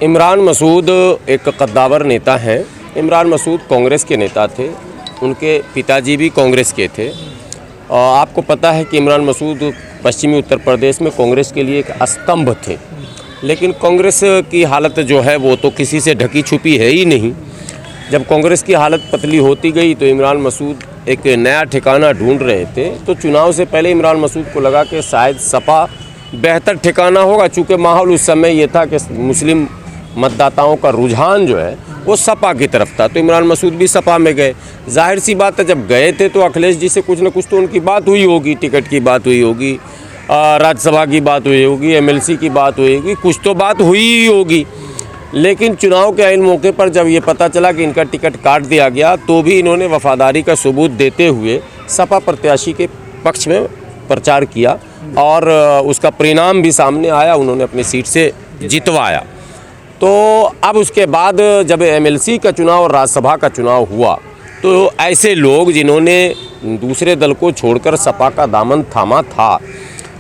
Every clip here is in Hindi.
इमरान मसूद एक कद्दावर नेता हैं। इमरान मसूद कांग्रेस के नेता थे, उनके पिताजी भी कांग्रेस के थे। आपको पता है कि इमरान मसूद पश्चिमी उत्तर प्रदेश में कांग्रेस के लिए एक स्तंभ थे, लेकिन कांग्रेस की हालत जो है वो तो किसी से ढकी छुपी है ही नहीं। जब कांग्रेस की हालत पतली होती गई तो इमरान मसूद एक नया ठिकाना ढूंढ रहे थे। तो चुनाव से पहले इमरान मसूद को लगा कि शायद सपा बेहतर ठिकाना होगा, चूँकि माहौल उस समय ये था कि मुस्लिम मतदाताओं का रुझान जो है वो सपा की तरफ था। तो इमरान मसूद भी सपा में गए। जाहिर सी बात है, जब गए थे तो अखिलेश जी से कुछ न कुछ तो उनकी बात हुई होगी, टिकट की बात हुई होगी, राज्यसभा की बात हुई होगी, MLC की बात हुई होगी, कुछ तो बात हुई ही होगी। लेकिन चुनाव के आइन मौके पर जब ये पता चला कि इनका टिकट काट दिया गया, तो भी इन्होंने वफादारी का सबूत देते हुए सपा प्रत्याशी के पक्ष में प्रचार किया और उसका परिणाम भी सामने आया, उन्होंने अपनी सीट से जितवाया। तो अब उसके बाद जब MLC का चुनाव और राज्यसभा का चुनाव हुआ, तो ऐसे लोग जिन्होंने दूसरे दल को छोड़कर सपा का दामन थामा था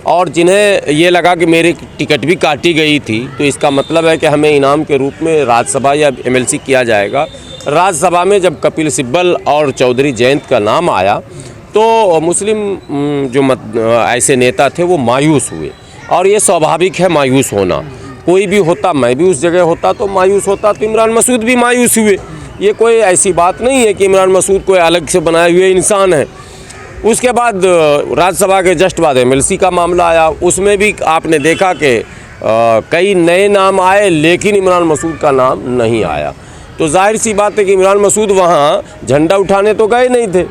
और जिन्हें ये लगा कि मेरी टिकट भी काटी गई थी, तो इसका मतलब है कि हमें इनाम के रूप में राज्यसभा या MLC किया जाएगा। राज्यसभा में जब कपिल सिब्बल और चौधरी जयंत का नाम आया तो मुस्लिम जो ऐसे नेता थे वो मायूस हुए, और ये स्वाभाविक है मायूस होना। कोई भी होता, मैं भी उस जगह होता तो मायूस होता, तो इमरान मसूद भी मायूस हुए। ये कोई ऐसी बात नहीं है कि इमरान मसूद कोई अलग से बनाए हुए इंसान है। उसके बाद राज्यसभा के जस्ट बाद MLC का मामला आया, उसमें भी आपने देखा कि कई नए नाम आए, लेकिन इमरान मसूद का नाम नहीं आया। तो जाहिर सी बात है कि इमरान मसूद वहाँ झंडा उठाने तो गए नहीं थे।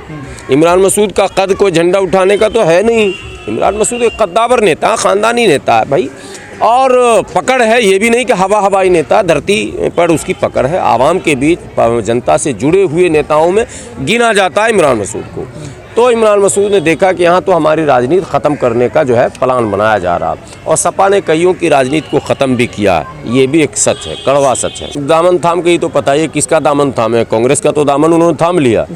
इमरान मसूद का कद कोई झंडा उठाने का तो है नहीं। इमरान मसूद एक कद्दावर नेता, ख़ानदानी नेता है भाई, और पकड़ है, ये भी नहीं कि हवाई नेता, धरती पर उसकी पकड़ है। आवाम के बीच जनता से जुड़े हुए नेताओं में गिना जाता है इमरान मसूद को। तो इमरान मसूद ने देखा कि यहाँ तो हमारी राजनीति ख़त्म करने का जो है प्लान बनाया जा रहा, और सपा ने कईयों की राजनीति को ख़त्म भी किया। ये भी एक सच है, कड़वा सच है। दामन थाम के ही तो पता है किसका दामन थाम है। कांग्रेस का तो दामन उन्होंने थाम लिया।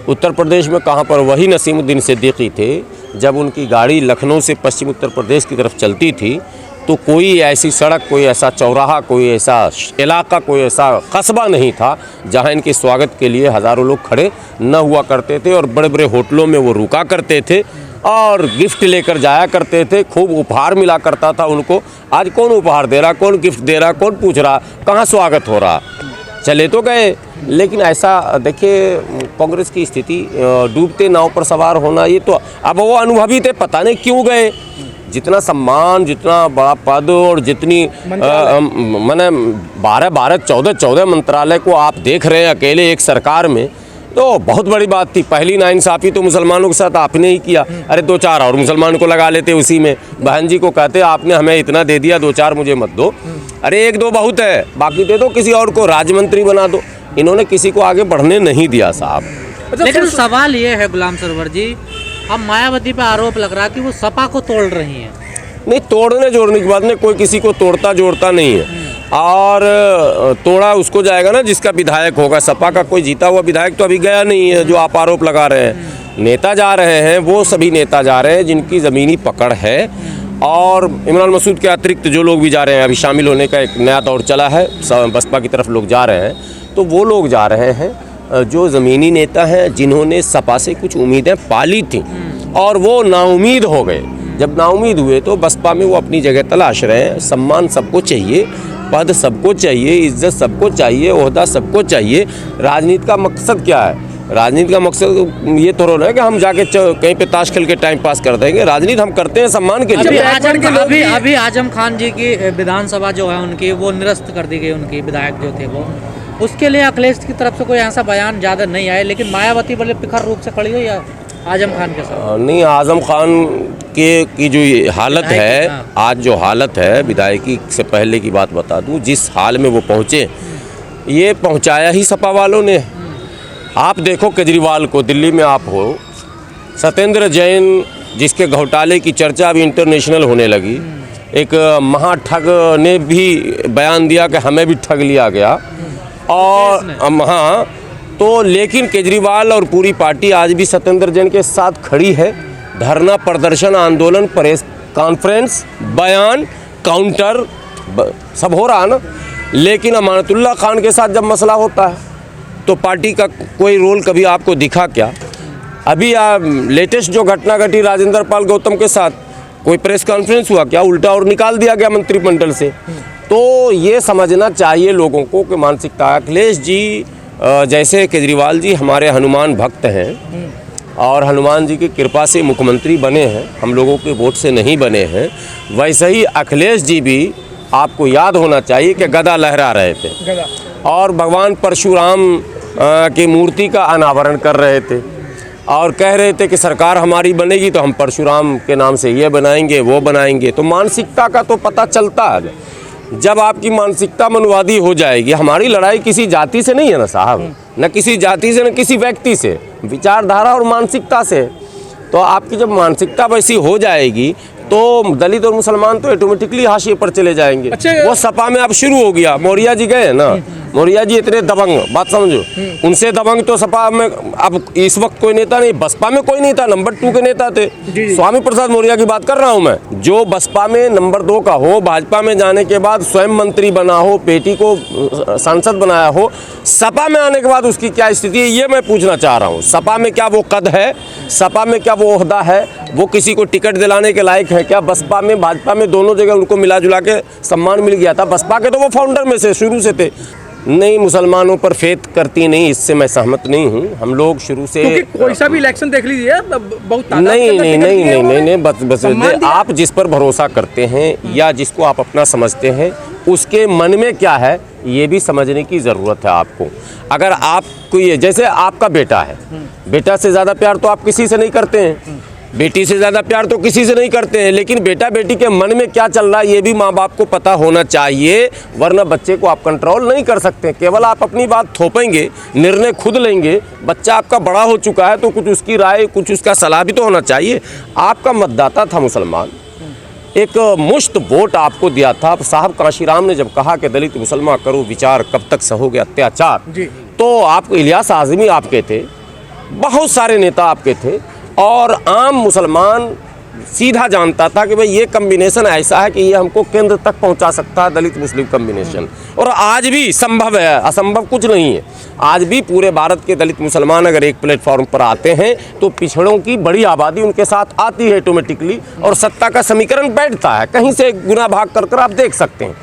उत्तर प्रदेश में कहाँ पर? वही नसीमुद्दीन सिद्दीकी थे। जब उनकी गाड़ी लखनऊ से पश्चिम उत्तर प्रदेश की तरफ चलती थी तो कोई ऐसी सड़क, कोई ऐसा चौराहा, कोई ऐसा इलाका, कोई ऐसा कस्बा नहीं था जहां इनके स्वागत के लिए हज़ारों लोग खड़े न हुआ करते थे, और बड़े बड़े होटलों में वो रुका करते थे और गिफ्ट लेकर जाया करते थे। खूब उपहार मिला करता था उनको। आज कौन उपहार दे रहा, कौन गिफ्ट दे रहा, कौन पूछ रहा, कहाँ स्वागत हो रहा? चले तो गए, लेकिन ऐसा देखिए कांग्रेस की स्थिति, डूबते नाव पर सवार होना। ये तो अब वो अनुभवी थे, पता नहीं क्यों गए। जितना सम्मान, जितना बड़ा पद और जितनी मैंने 12 मंत्रालय को आप देख रहे हैं अकेले एक सरकार में, तो बहुत बड़ी बात थी। पहली नाइंसाफ़ी तो मुसलमानों के साथ आपने ही किया। अरे 2-4 और मुसलमान को लगा लेते उसी में। बहन जी को कहते आपने हमें इतना दे दिया, 2-4 मुझे मत दो। अरे 1-2 बहुत है, बाकी दे दो, किसी और को राज्य मंत्री बना दो। इन्होंने किसी को आगे बढ़ने नहीं दिया साहब। लेकिन सवाल ये है गुलाम सरवर जी, अब मायावती पे आरोप लग रहा है कि वो सपा को तोड़ रही हैं। नहीं, तोड़ने जोड़ने की बात नहीं, कोई किसी को तोड़ता जोड़ता नहीं है। और तोड़ा उसको जाएगा ना जिसका विधायक होगा। सपा का कोई जीता हुआ विधायक तो अभी गया नहीं है जो आप आरोप लगा रहे हैं। नेता जा रहे हैं, वो सभी नेता जा रहे हैं जिनकी ज़मीनी पकड़ है, और इमरान मसूद के अतिरिक्त जो लोग भी जा रहे हैं, अभी शामिल होने का एक नया दौर चला है, बसपा की तरफ लोग जा रहे हैं। तो वो लोग जा रहे हैं जो ज़मीनी नेता हैं, जिन्होंने सपा से कुछ उम्मीदें पाली थी और वो नाउमीद हो गए। जब नाउमीद हुए तो बसपा में वो अपनी जगह तलाश रहे हैं। सम्मान सबको चाहिए, पद सबको चाहिए, इज्जत सबको चाहिए, ओहदा सबको चाहिए। राजनीति का मकसद क्या है? राजनीति का मकसद ये तो है कि हम जाके कहीं पे ताश खेल के टाइम पास कर देंगे। राजनीति हम करते हैं सम्मान के लिए। अभी आजम खान जी की विधानसभा जो है उनकी वो निरस्त कर दी गई, उनके विधायक जो थे वो, उसके लिए अखिलेश की तरफ से कोई ऐसा बयान ज़्यादा नहीं आया, लेकिन मायावती बड़े प्रखर रूप से खड़ी हुई है आजम खान के साथ। नहीं, आजम खान की जो हालत है, आज जो हालत है, विधायकी से पहले की बात बता दूं, जिस हाल में वो पहुँचे, ये पहुँचाया ही सपा वालों ने। आप देखो केजरीवाल को, दिल्ली में आप हो, सत्येंद्र जैन जिसके घोटाले की चर्चा अभी इंटरनेशनल होने लगी, एक महाठग ने भी बयान दिया कि हमें भी ठग लिया गया। और हाँ, तो लेकिन केजरीवाल और पूरी पार्टी आज भी सत्येंद्र जैन के साथ खड़ी है। धरना, प्रदर्शन, आंदोलन, प्रेस कॉन्फ्रेंस, बयान, काउंटर, सब हो रहा ना। लेकिन अमानतुल्लाह खान के साथ जब मसला होता है तो पार्टी का कोई रोल कभी आपको दिखा क्या? अभी लेटेस्ट जो घटना घटी राजेंद्र पाल गौतम के साथ, कोई प्रेस कॉन्फ्रेंस हुआ क्या? उल्टा और निकाल दिया गया मंत्रिमंडल से। तो ये समझना चाहिए लोगों को कि मानसिकता। अखिलेश जी जैसे केजरीवाल जी हमारे हनुमान भक्त हैं और हनुमान जी की कृपा से मुख्यमंत्री बने हैं, हम लोगों के वोट से नहीं बने हैं, वैसे ही अखिलेश जी भी आपको याद होना चाहिए कि गदा लहरा रहे थे और भगवान परशुराम की मूर्ति का अनावरण कर रहे थे और कह रहे थे कि सरकार हमारी बनेगी तो हम परशुराम के नाम से ये बनाएंगे वो बनाएंगे। तो मानसिकता का तो पता चलता है जब आपकी मानसिकता मनवादी हो जाएगी। हमारी लड़ाई किसी जाति से नहीं है ना साहब, न किसी जाति से न किसी व्यक्ति से, विचारधारा और मानसिकता से। तो आपकी जब मानसिकता वैसी हो जाएगी तो दलित और मुसलमान तो ऑटोमेटिकली हाशिए पर चले जाएंगे। वो सपा में अब शुरू हो गया। मौर्या जी गए ना, मौर्या जी इतने दबंग, बात समझो, उनसे दबंग तो सपा में अब इस वक्त कोई नेता नहीं, बसपा में कोई नहीं था, नंबर 2 के नेता थे। स्वामी प्रसाद मौर्य की बात कर रहा हूं मैं, जो बसपा में नंबर 2 का हो, भाजपा में जाने के बाद स्वयं मंत्री बना हो, बेटी को सांसद बनाया हो, सपा में आने के बाद उसकी क्या स्थिति है ये मैं पूछना चाह रहा हूँ। सपा में क्या वो कद है? सपा में क्या वो ओहदा है? वो किसी को टिकट दिलाने के लायक है क्या? बसपा में भाजपा में दोनों जगह उनको मिला जुला के सम्मान मिल गया था। बसपा के तो वो फाउंडर में से शुरू से थे। नहीं, मुसलमानों पर फेथ करती नहीं, इससे मैं सहमत नहीं हूँ। हम लोग शुरू से कोई सा भी इलेक्शन देख लीजिए बहुत नहीं, बस आप जिस पर भरोसा करते हैं या जिसको आप अपना समझते हैं उसके मन में क्या है ये भी समझने की ज़रूरत है आपको। अगर आपको ये, जैसे आपका बेटा है, बेटा से ज़्यादा प्यार तो आप किसी से नहीं करते हैं, बेटी से ज़्यादा प्यार तो किसी से नहीं करते हैं, लेकिन बेटा बेटी के मन में क्या चल रहा है ये भी माँ बाप को पता होना चाहिए, वरना बच्चे को आप कंट्रोल नहीं कर सकते। केवल आप अपनी बात थोपेंगे, निर्णय खुद लेंगे। बच्चा आपका बड़ा हो चुका है तो कुछ उसकी राय, कुछ उसका सलाह भी तो होना चाहिए। आपका मतदाता था मुसलमान, एक मुश्त वोट आपको दिया था। साहब काशीराम ने जब कहा कि दलित मुसलमान करो विचार, कब तक सहोगे अत्याचार, तो आप इलियास आज़मी आपके थे, बहुत सारे नेता आपके थे और आम मुसलमान सीधा जानता था कि भाई ये कम्बिनेशन ऐसा है कि ये हमको केंद्र तक पहुंचा सकता है, दलित मुस्लिम कम्बिनेशन। और आज भी संभव है, असंभव कुछ नहीं है। आज भी पूरे भारत के दलित मुसलमान अगर एक प्लेटफॉर्म पर आते हैं तो पिछड़ों की बड़ी आबादी उनके साथ आती है ऑटोमेटिकली और सत्ता का समीकरण बैठता है। कहीं से गुना भाग कर आप देख सकते हैं।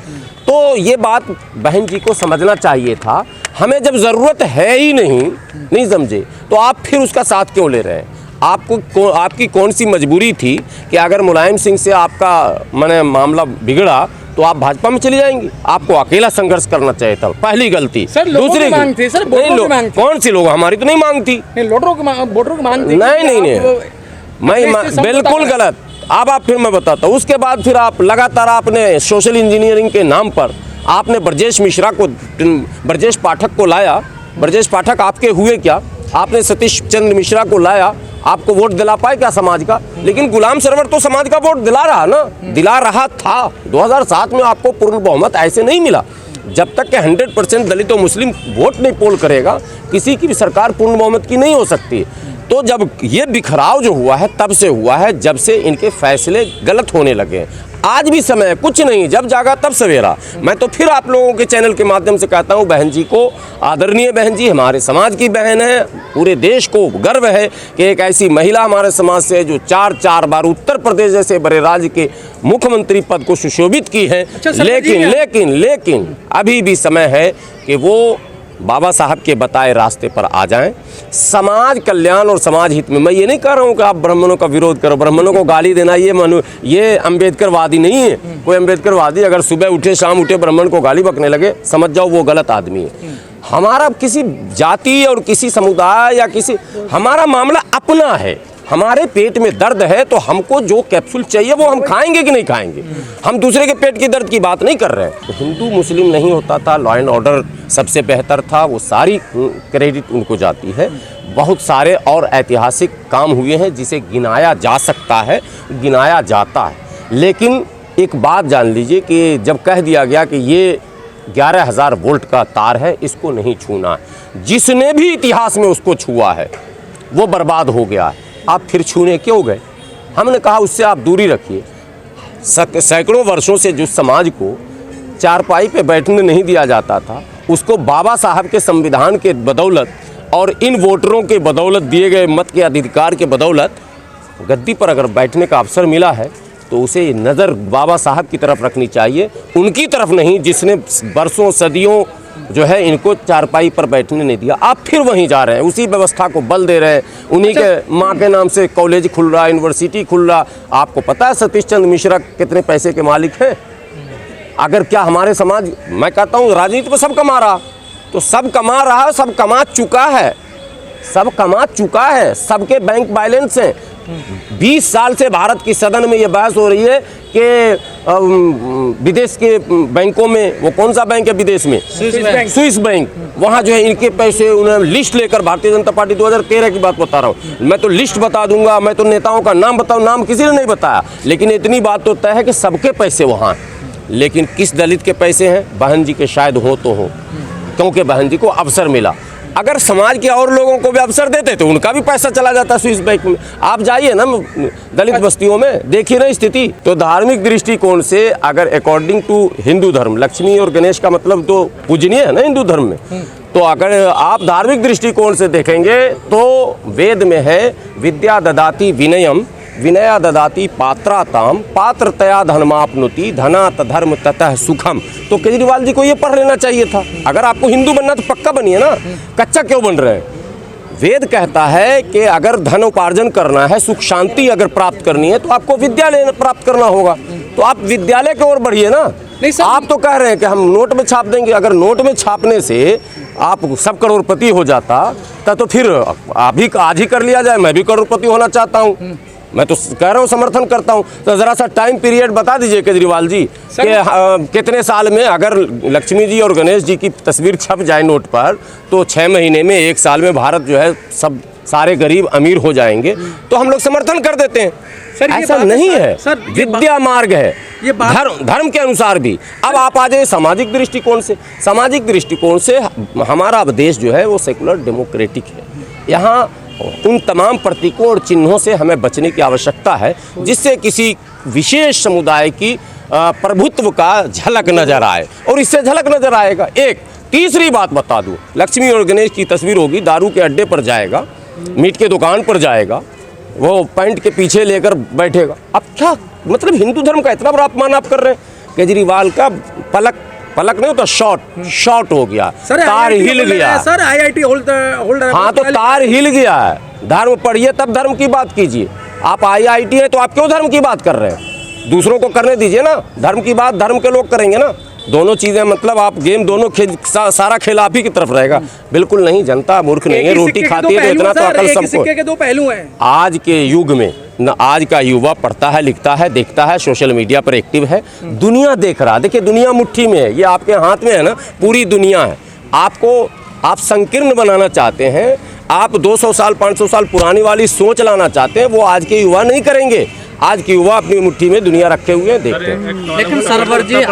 तो ये बात बहन जी को समझना चाहिए था। हमें जब ज़रूरत है ही नहीं समझे तो आप फिर उसका साथ क्यों ले रहे हैं? आपकी कौन सी मजबूरी थी कि अगर मुलायम सिंह से आपका मामला बिगड़ा तो आप भाजपा में चली जाएंगी? आपको अकेला संघर्ष करना चाहिए था, पहली गलती। दूसरी कौन सी लोग, हमारी तो नहीं मांग थी, वोटरों की मांग थी। नहीं, मैं बिल्कुल गलत। अब आप फिर मैं बताता हूँ। उसके बाद फिर आप लगातार आपने सोशल इंजीनियरिंग के नाम पर आपने ब्रजेश पाठक को लाया। ब्रजेश पाठक आपके हुए क्या? आपने सतीश चंद्र मिश्रा को लाया, आपको वोट दिला पाए क्या समाज का? लेकिन गुलाम सरवर तो समाज का वोट दिला रहा ना, दिला रहा था। 2007 में आपको पूर्ण बहुमत ऐसे नहीं मिला। जब तक के 100% दलित और मुस्लिम वोट नहीं पोल करेगा किसी की भी सरकार पूर्ण बहुमत की नहीं हो सकती। तो जब ये बिखराव जो हुआ है तब से हुआ है, जब से इनके फैसले गलत होने लगे। आज भी समय कुछ नहीं, जब जागा तब सवेरा। मैं तो फिर आप लोगों के चैनल के माध्यम से कहता हूँ, बहन जी को, आदरणीय बहन जी हमारे समाज की बहन है, पूरे देश को गर्व है कि एक ऐसी महिला हमारे समाज से जो 4 बार उत्तर प्रदेश जैसे बड़े राज्य के मुख्यमंत्री पद को सुशोभित की है। लेकिन अभी भी समय है कि वो बाबा साहब के बताए रास्ते पर आ जाएं। समाज कल्याण और समाज हित में मैं ये नहीं कह रहा हूँ कि आप ब्राह्मणों का विरोध करो, ब्राह्मणों को गाली देना ये अम्बेडकरवादी नहीं है। कोई अम्बेडकरवादी अगर सुबह उठे शाम उठे ब्राह्मण को गाली बकने लगे, समझ जाओ वो गलत आदमी है। हमारा किसी जाति और किसी समुदाय या हमारा मामला अपना है। हमारे पेट में दर्द है तो हमको जो कैप्सूल चाहिए वो हम खाएंगे कि नहीं खाएंगे। हम दूसरे के पेट की दर्द की बात नहीं कर रहे हैं। तो हिंदू मुस्लिम नहीं होता था, लॉ एंड ऑर्डर सबसे बेहतर था, वो सारी क्रेडिट उनको जाती है। बहुत सारे और ऐतिहासिक काम हुए हैं जिसे गिनाया जा सकता है, गिनाया जाता है। लेकिन एक बात जान लीजिए कि जब कह दिया गया कि ये 11,000 वोल्ट का तार है, इसको नहीं छूना है, जिसने भी इतिहास में उसको छुआ है वो बर्बाद हो गया है। आप फिर छूने क्यों गए? हमने कहा उससे आप दूरी रखिए। सैकड़ों वर्षों से जो समाज को चारपाई पे बैठने नहीं दिया जाता था, उसको बाबा साहब के संविधान के बदौलत और इन वोटरों के बदौलत, दिए गए मत के अधिकार के बदौलत गद्दी पर अगर बैठने का अवसर मिला है तो उसे नज़र बाबा साहब की तरफ रखनी चाहिए, उनकी तरफ नहीं जिसने बरसों सदियों जो है इनको चारपाई पर बैठने नहीं दिया। आप फिर वहीं जा रहे हैं, उसी व्यवस्था को बल दे रहे हैं। उन्हीं के माँ के नाम से कॉलेज खुल रहा, यूनिवर्सिटी खुल रहा। आपको पता है सतीश चंद्र मिश्रा कितने पैसे के मालिक हैं? अगर क्या हमारे समाज, मैं कहता हूँ राजनीति में सब कमा रहा, तो सब कमा रहा, सब कमा चुका है, सब कमा चुका है, सबके बैंक बैलेंस हैं। 20 साल से भारत की सदन में ये बहस हो रही है कि विदेश के बैंकों में, वो कौन सा बैंक है विदेश में? Swiss bank. वहाँ जो है इनके पैसे, उन्होंने लिस्ट लेकर, भारतीय जनता पार्टी 2013 की बात बता रहा हूँ मैं, तो लिस्ट बता दूंगा, मैं तो नेताओं का नाम बताऊँ, नाम किसी ने नहीं बताया, लेकिन इतनी बात तो तय है कि सबके पैसे वहाँ हैं। लेकिन किस दलित के पैसे हैं? बहन जी के शायद हो तो हो, क्योंकि बहन जी को अवसर मिला। अगर समाज के और लोगों को भी अवसर देते तो उनका भी पैसा चला जाता स्विस बैंक में। आप जाइए ना दलित बस्तियों में, देखिए ना स्थिति। तो धार्मिक दृष्टिकोण से अगर अकॉर्डिंग टू हिंदू धर्म, लक्ष्मी और गणेश का मतलब तो पूजनीय है ना हिंदू धर्म में, तो अगर आप धार्मिक दृष्टिकोण से देखेंगे तो वेद में है विद्या ददाति विनयम, विनया ददाति पात्राताम, पात्रतया धनमाप्नोति, धनात धर्म ततः सुखम। तो केजरीवाल जी को ये पढ़ लेना चाहिए था। अगर आपको हिंदू बनना तो पक्का बनिए ना, कच्चा क्यों बन रहे हैं? वेद कहता है कि अगर धन उपार्जन करना है, सुख शांति अगर प्राप्त करनी है तो आपको विद्यालय प्राप्त करना होगा, तो आप विद्यालय की ओर बढ़िए ना। आप तो कह रहे हैं कि हम नोट में छाप देंगे। अगर नोट में छापने से आप सब करोड़पति हो जाता तो फिर अभी आज ही कर लिया जाए। मैं भी करोड़पति होना चाहता हूँ, मैं तो कह रहा हूँ, समर्थन करता हूँ। तो ज़रा सा टाइम पीरियड बता दीजिए केजरीवाल जी कि कितने साल में अगर लक्ष्मी जी और गणेश जी की तस्वीर छप जाए नोट पर तो 6 महीने में, 1 साल में भारत जो है सब सारे गरीब अमीर हो जाएंगे, तो हम लोग समर्थन कर देते हैं। सर, ऐसा नहीं है सर, विद्या मार्ग है, ये धर्म के अनुसार भी। अब आप आ जाइए सामाजिक दृष्टिकोण से। सामाजिक दृष्टिकोण से हमारा देश जो है वो सेकुलर डेमोक्रेटिक है। यहाँ उन तमाम प्रतीकों और चिन्हों से हमें बचने की आवश्यकता है जिससे किसी विशेष समुदाय की प्रभुत्व का झलक नजर आए, और इससे झलक नजर आएगा। एक तीसरी बात बता दूं, लक्ष्मी और गणेश की तस्वीर होगी, दारू के अड्डे पर जाएगा, मीट के दुकान पर जाएगा, वो पैंट के पीछे लेकर बैठेगा। अब क्या मतलब हिंदू धर्म का इतना बड़ा अपमान आप कर रहे हैं? केजरीवाल का पलक नहीं होता, शॉट हो गया, तार हिल गया सर। IIT होल्डर, हाँ तो तार हिल गया है। धर्म पढ़िए तब धर्म की बात कीजिए। आप IIT है तो आप क्यों धर्म की बात कर रहे हैं? दूसरों को करने दीजिए ना, धर्म की बात धर्म के लोग करेंगे ना। दोनों चीज़ें मतलब आप गेम दोनों सारा खेल आप ही की तरफ रहेगा। बिल्कुल नहीं, जनता मूर्ख नहीं है, रोटी खाती है तो इतना तो अकल सबको। सिक्के के दो पहलू हैं। आज के युग में न आज का युवा पढ़ता है, लिखता है, देखता है, सोशल मीडिया पर एक्टिव है, दुनिया देख रहा है। देखिए दुनिया मुट्ठी में है, ये आपके हाथ में है ना, पूरी दुनिया है। आप संकीर्ण बनाना चाहते हैं, आप 200 साल 500 साल पुरानी वाली सोच लाना चाहते हैं, वो आज के युवा नहीं करेंगे। आज के युवा अपनी मुट्ठी में दुनिया रखे हुए हैं, देखते हैं। लेकिन सरवर जी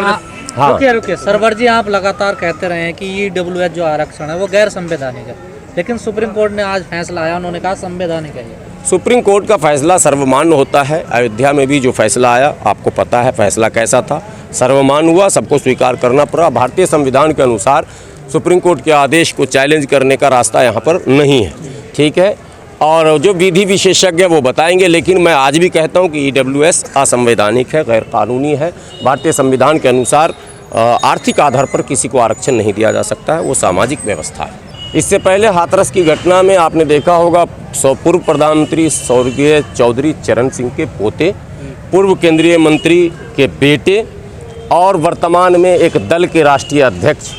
रुकिए सरवर जी, आप लगातार कहते रहे हैं कि EWS जो आरक्षण है वो गैर संवैधानिक है, लेकिन सुप्रीम कोर्ट ने आज फैसला आया, उन्होंने कहा संवैधानिक है। सुप्रीम कोर्ट का फैसला सर्वमान्य होता है। अयोध्या में भी जो फैसला आया आपको पता है फैसला कैसा था, सर्वमान्य हुआ, सबको स्वीकार करना पड़ा। भारतीय संविधान के अनुसार सुप्रीम कोर्ट के आदेश को चैलेंज करने का रास्ता यहाँ पर नहीं है, ठीक है। और जो विधि विशेषज्ञ वो बताएंगे, लेकिन मैं आज भी कहता हूँ कि EWS असंवैधानिक है, गैर कानूनी है। भारतीय संविधान के अनुसार आर्थिक आधार पर किसी को आरक्षण नहीं दिया जा सकता है, वो सामाजिक व्यवस्था है। इससे पहले हाथरस की घटना में आपने देखा होगा, पूर्व प्रधानमंत्री स्वर्गीय चौधरी चरण सिंह के पोते, पूर्व केंद्रीय मंत्री के बेटे और वर्तमान में एक दल के राष्ट्रीय अध्यक्ष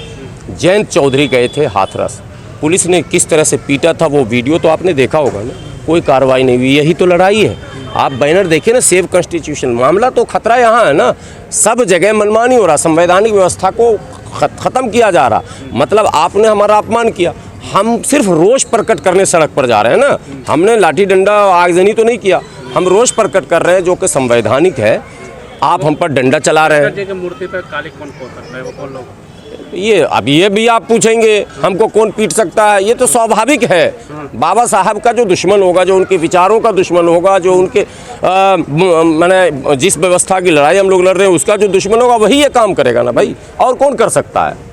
जयंत चौधरी गए थे हाथरस। पुलिस ने किस तरह से पीटा था वो वीडियो तो आपने देखा होगा ना, कोई कार्रवाई नहीं हुई। यही तो लड़ाई है। आप बैनर देखिए ना, सेव कॉन्स्टिट्यूशन। मामला तो खतरा यहाँ है ना, सब जगह मनमानी हो रहा, संवैधानिक व्यवस्था को ख़त्म किया जा रहा। मतलब आपने हमारा अपमान किया, हम सिर्फ रोष प्रकट करने सड़क पर जा रहे हैं ना, हमने लाठी डंडा आगजनी तो नहीं किया, हम रोष प्रकट कर रहे हैं जो कि संवैधानिक है। आप हम पर डंडा चला रहे हैं। मूर्ति पर काली कौन सकता है, वो कौन लोग? ये अब ये भी आप पूछेंगे हमको कौन पीट सकता है, ये तो स्वाभाविक है। बाबा साहब का जो दुश्मन होगा, जो उनके विचारों का दुश्मन होगा, जो उनके मैंने जिस व्यवस्था की लड़ाई हम लोग लड़ रहे हैं उसका जो दुश्मन होगा वही ये काम करेगा ना भाई, और कौन कर सकता है।